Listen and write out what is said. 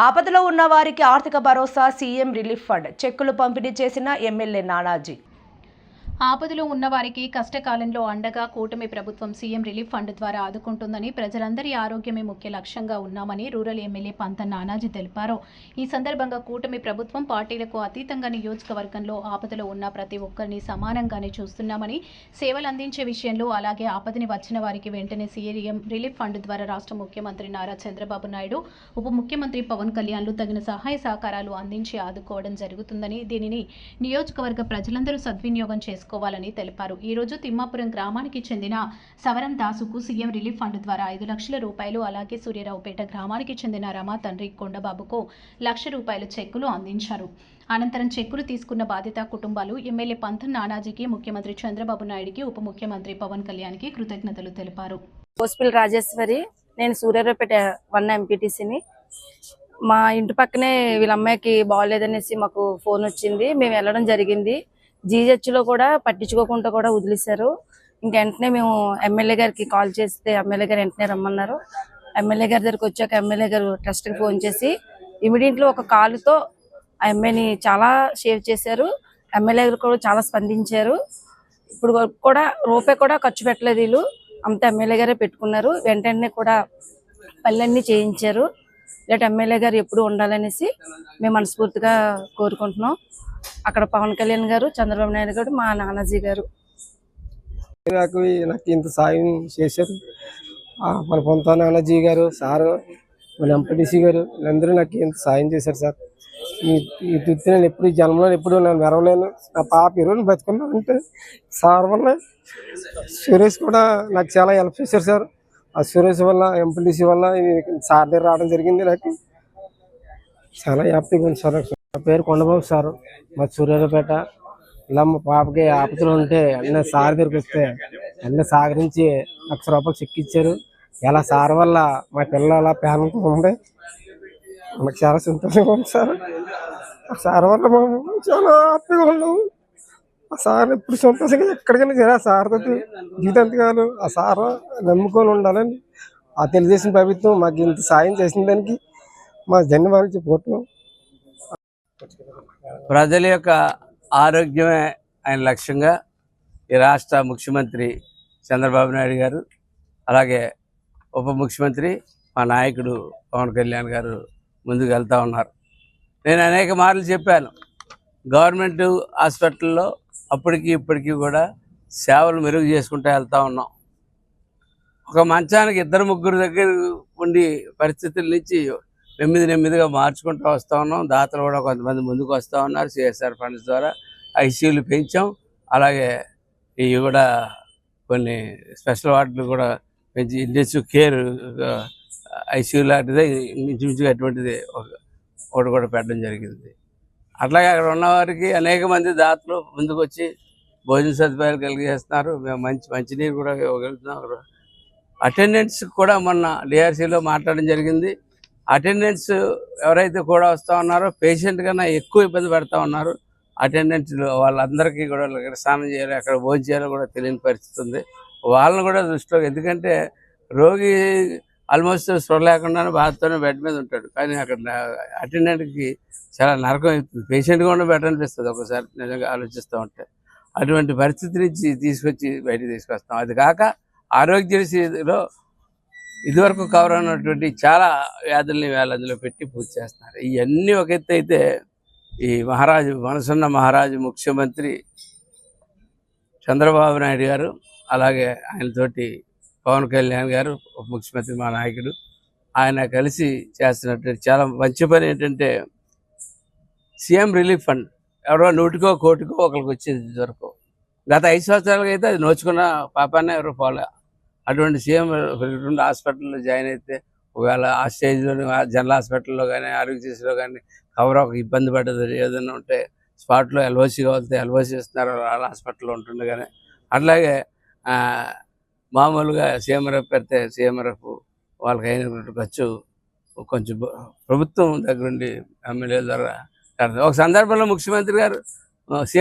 ఆపదలో ఉన్న వారికి ఆర్థిక భరోసా సీఎం రిలీఫ్ ఫండ్ చెక్కులు పంపిణీ చేసిన ఎమ్మెల్యే నానాజీ. ఆపదలో ఉన్నవారికి కష్టకాలంలో అండగా కూటమి ప్రభుత్వం సీఎం రిలీఫ్ ఫండ్ ద్వారా ఆదుకుంటుందని, ప్రజలందరి ఆరోగ్యమే ముఖ్య లక్ష్యంగా ఉన్నామని రూరల్ ఎమ్మెల్యే పంత నానాజీ తెలిపారు. ఈ సందర్భంగా కూటమి ప్రభుత్వం పార్టీలకు అతీతంగా నియోజకవర్గంలో ఆపదలో ఉన్న ప్రతి ఒక్కరిని సమానంగానే చూస్తున్నామని, సేవలు అందించే విషయంలో అలాగే ఆపదని వచ్చిన వారికి వెంటనే సీఎం రిలీఫ్ ఫండ్ ద్వారా రాష్ట్ర ముఖ్యమంత్రి నారా చంద్రబాబు నాయుడు, ఉప ముఖ్యమంత్రి పవన్ కళ్యాణ్లు తగిన సహాయ సహకారాలు అందించి ఆదుకోవడం జరుగుతుందని, దీనిని నియోజకవర్గ ప్రజలందరూ సద్వినియోగం చేసుకోవాలని తెలిపారు. ఈ రోజు తిమ్మాపురం గ్రామానికి చెందిన సవరం దాసుకు సీఎం రిలీఫ్ ఫండ్ ద్వారా 5 లక్షల రూపాయలు, అలాగే సూర్యరావుపేట గ్రామానికి చెందిన రమా తండ్రి కొండబాబుకు ₹1,00,000 చెక్కులు అందించారు. అనంతరం చెక్కులు తీసుకున్న బాధిత కుటుంబాలు ఎమ్మెల్యే పంత నానాజీకి, ముఖ్యమంత్రి చంద్రబాబు నాయుడికి, ఉప ముఖ్యమంత్రి పవన్ కళ్యాణ్కి కృతజ్ఞతలు తెలిపారు. పోస్పిల్ రాజేశ్వరి, నేను సూర్యారావుపేట 1 ఎంపీటీసీని. మా ఇంటి పక్కనే వీళ్ళ అమ్మాయికి బాగోలేదనేసి మాకు ఫోన్ వచ్చింది. మేము వెళ్ళడం జరిగింది. జీజెచ్లో కూడా పట్టించుకోకుండా కూడా వదిలేశారు. ఇంక వెంటనే మేము ఎమ్మెల్యే గారికి కాల్ చేస్తే ఎమ్మెల్యే గారు వెంటనే రమ్మన్నారు. ఎమ్మెల్యే గారి దగ్గరికి వచ్చాక ఎమ్మెల్యే గారు ట్రస్ట్కి ఫోన్ చేసి ఇమీడియట్లీ ఒక కాలుతో ఆ అమ్మాయిని చాలా సేవ్ చేశారు. ఎమ్మెల్యే గారు కూడా చాలా స్పందించారు. ఇప్పుడు కూడా రూపాయి కూడా ఖర్చు పెట్టలేదు వీళ్ళు, అంతా ఎమ్మెల్యే గారే పెట్టుకున్నారు. వెంటనే కూడా పనులన్నీ చేయించారు. ఇలాంటి ఎమ్మెల్యే గారు ఎప్పుడు ఉండాలనేసి మేము మనస్ఫూర్తిగా కోరుకుంటున్నాం. అక్కడ పవన్ కళ్యాణ్ గారు, చంద్రబాబు నాయుడు గారు, మా నానాజీ గారు నాకు ఇంత సాయం చేశారు. మన పొంత నానాజీ గారు, సారు, మన ఎంపీటీసీ గారు, వీళ్ళందరూ నాకు ఇంత సాయం చేశారు సార్. ఈ తృప్తి నేను ఎప్పుడు జన్మలో ఎప్పుడు నేను మెరవలేను. నా పాప ఈరోజు బతుకున్నా అంటే సార్ వల్ల. సురేష్ కూడా నాకు చాలా హెల్ప్ చేశారు సార్. ఆ సురేష్ వల్ల, ఎంపీటీసీ వల్ల సార్ దగ్గర రావడం జరిగింది. నాకు చాలా హ్యాపీగా ఉంది సార్. నా పేరు కొండబాబు సార్, మా సూర్యారావుపేట. ఇలా మా పాపకి ఆపదలు ఉంటే అన్న సార్ దగ్గరికి వస్తే అన్న సహకరించి ₹1,00,000 చెక్ ఇచ్చారు. ఇలా సార్ వల్ల మా పిల్లలు అలా ప్యానంతో ఉంది. మనకు చాలా సంతోషంగా ఉంది సార్. ఆ సార్ వల్ల మేము చాలా హ్యాపీగా ఉన్నాము. ఆ సార్ ఎప్పుడు సంతోషంగా ఎక్కడికైనా సరే ఆ సార్ తోటి జీవితాంతకాలు ఆ సార్ నమ్ముకొని ఉండాలని ఆ తెలుగుదేశం ప్రభుత్వం మాకు ఇంత సాయం చేసిన దానికి మా ధన్యవాదాలు చెప్పుకుంటున్నాం. ప్రజల యొక్క ఆరోగ్యమే ఆయన లక్ష్యంగా ఈ రాష్ట్ర ముఖ్యమంత్రి చంద్రబాబు నాయుడు గారు, అలాగే ఉప ముఖ్యమంత్రి మా నాయకుడు పవన్ కళ్యాణ్ గారు ముందుకు వెళ్తూ ఉన్నారు. నేను అనేక మార్లు చెప్పాను, గవర్నమెంట్ హాస్పిటల్లో అప్పటికి ఇప్పటికీ కూడా సేవలు మెరుగు చేసుకుంటూ వెళ్తూ ఉన్నాం. ఒక మంచానికి 2-3 దగ్గర ఉండి పరిస్థితుల నుంచి నెమ్మదిగా మార్చుకుంటూ వస్తూ ఉన్నాం. దాతలు కూడా కొంతమంది ముందుకు వస్తూ ఉన్నారు. సిఎస్ఆర్ ఫండ్స్ ద్వారా ఐసీయూలు పెంచాం. అలాగే ఇవి కూడా కొన్ని స్పెషల్ వార్డులు కూడా పెంచి ఇంటెన్సివ్ కేర్ ఐసీయూ లాంటిదే ఇంచుమించుగా అటువంటిది ఒకటి కూడా పెట్టడం జరిగింది. అట్లాగే అక్కడ ఉన్నవారికి అనేక మంది దాతలు ముందుకు వచ్చి భోజన సదుపాయాలు కలిగజేస్తున్నారు. మేము మంచినీరు కూడా ఇవ్వగలుగుతున్నాం. అటెండెన్స్ కూడా మొన్న డిఆర్సీలో మాట్లాడడం జరిగింది. అటెండెన్స్ ఎవరైతే కూడా వస్తూ ఉన్నారో పేషెంట్ కన్నా ఎక్కువ ఇబ్బంది పెడతా ఉన్నారు. అటెండెన్స్ వాళ్ళందరికీ కూడా స్నానం చేయాలి, అక్కడ భోజనం చేయాలో కూడా తెలియని పరిస్థితి ఉంది. వాళ్ళని కూడా దృష్టిలో, ఎందుకంటే రోగి ఆల్మోస్ట్ స్పృహ లేకుండానే బాధతోనే బెడ్ మీద ఉంటాడు, కానీ అక్కడ అటెండెంట్కి చాలా నరకం అవుతుంది. పేషెంట్ కూడా బెటర్ అనిపిస్తుంది ఒకసారి నిజంగా ఆలోచిస్తూ ఉంటే. అటువంటి పరిస్థితి నుంచి తీసుకొచ్చి బయటకు తీసుకొస్తాం. అది కాక ఆరోగ్యశ్రీలో ఇదివరకు కవర్ అయినటువంటి చాలా వ్యాధుల్ని అందులో పెట్టి పూర్తి చేస్తున్నారు. ఇవన్నీ ఒక ఎత్తు అయితే, ఈ మనసున్న మహారాజు ముఖ్యమంత్రి చంద్రబాబు నాయుడు గారు, అలాగే ఆయనతోటి పవన్ కళ్యాణ్ గారు, ఉప ముఖ్యమంత్రి మా నాయకుడు, ఆయన కలిసి చేస్తున్నటువంటి చాలా మంచి పని ఏంటంటే సీఎం రిలీఫ్ ఫండ్ ఎవరో 100కో 1,00,00,000కో ఒకరికి వచ్చేది ఇదివరకు. గత 5 సంవత్సరాలుగా అయితే అది నోచుకున్న పాపాన్ని ఎవరు పోలే. అటువంటి సీఎం హాస్పిటల్లో జాయిన్ అయితే ఒకవేళ ఆ స్టేజ్లోని జనరల్ హాస్పిటల్లో కానీ ఆరోగ్యశ్రీలో కానీ కవర్ ఒక ఇబ్బంది పడ్డది ఏదైనా ఉంటే స్పాట్లో ఎల్ఓసి కావాలితే ఎల్ఓసి ఇస్తున్నారు వాళ్ళ హాస్పిటల్లో ఉంటుండే. కానీ అట్లాగే మామూలుగా సీఎంఆర్ఎఫ్ పెడితే సీఎంఆర్ఎఫ్ వాళ్ళకి అయినటువంటి ఖర్చు కొంచెం ప్రభుత్వం దగ్గరుండి ఎమ్మెల్యేల ద్వారా. ఒక సందర్భంలో ముఖ్యమంత్రి గారు సీఎం